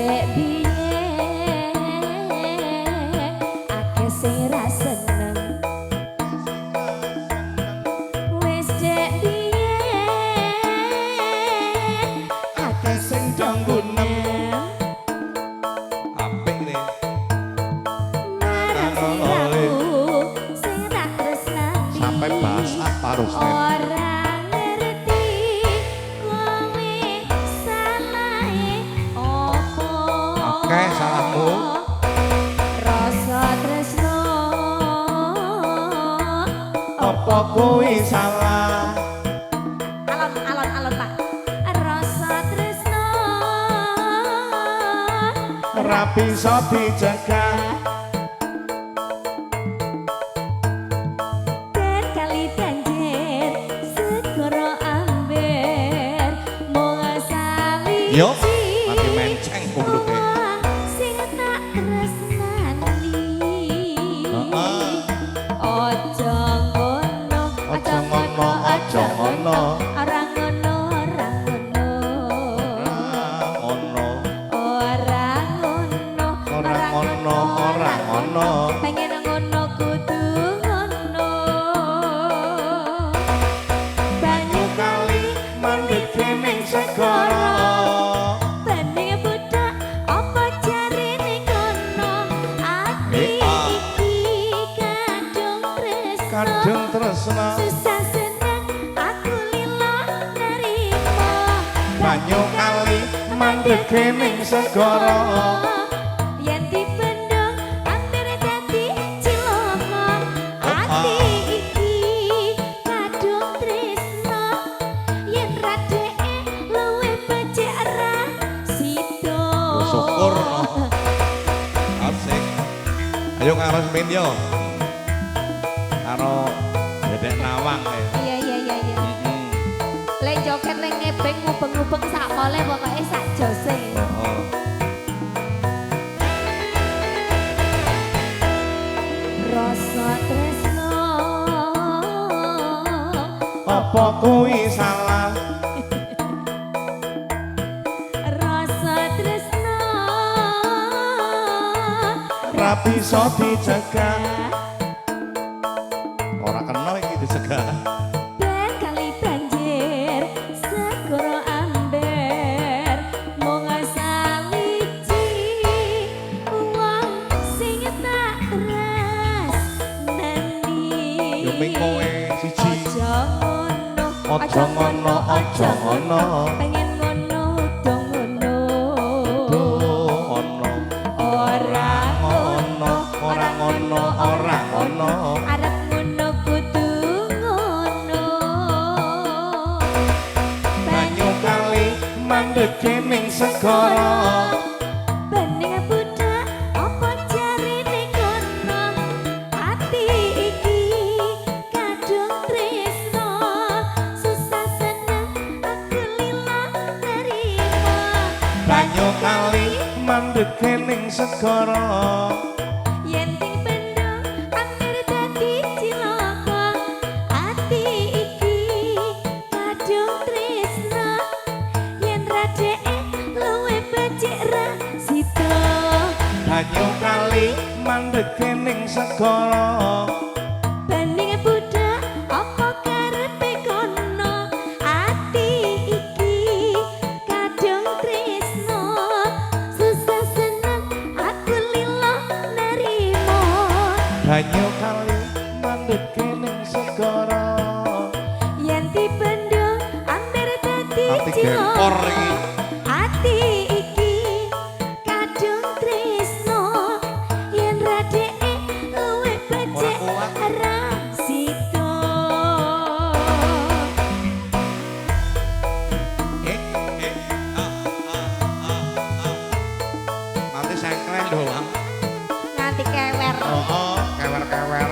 dek biyen akeh sing ra seneng wis dek biyen akeh sing donggunem apik nih marang siraku sing ra tresnani sampai basah parus nih ora ngerti kowe salahe opo oke salahmu rasa tresno apa kuwi salah alon Pak rasa tresno ora bisa dicegah kali banjir segoro amber mung sawiji yo mati menceng kubluke sing tak tresnani heeh aja ngono aja ngono aja ngono ora ngono ora ngono ono ora ngono ora ngono ora ngono pengen ngono kudu ngono banyu kali mandek ning segara bening budak apa jarine kono ati iki kadung tresno kadung tresna susah seneng aku lilo nerimo banyu kali mandek ning segara yen dipendhong hampir dadi cilaka ati iki kadung tresno yen radeke luwih becik ra sida syukur no. Asik ayo ngaros min yo karo dedek nawang ya iya lek joget lek ngebeng ngubeng-ngubeng sak pole pokoke sak jose oh. rasa tresno apa kuwi salah rasa tresno ora bisa dicegah ora kena iki dicegah ben kali banjir segoro amber mung sawiji wong sing tak tresnani yo ming kowe siji aja ngono aja ngono pengen ngono dong ngono ono ora ngono ora ngono ora ngono arep ngono kudu ngono banyu kali mandek ning segara bening budak apa jarine kono ati iki kadung tresno susah seneng aku lilo nerimo banyu kali mandek ning segara yen dipendhong hampir dadi cilaka ati iki kadung tresno yen radeke luwih becik ra sida banyu kali mandek ning segara bening budak apa karepe kono ati iki kadung tresno susah seneng aku lilo nerimo banyu kali mandek ning segara yen dipendhong hampir dadi Ati gempor cilaka iki ati iki kadung tresno yen radeke luwih becik Ora kuat. ra sida nanti sengkleh doang nganti kewer oh kewer-kewer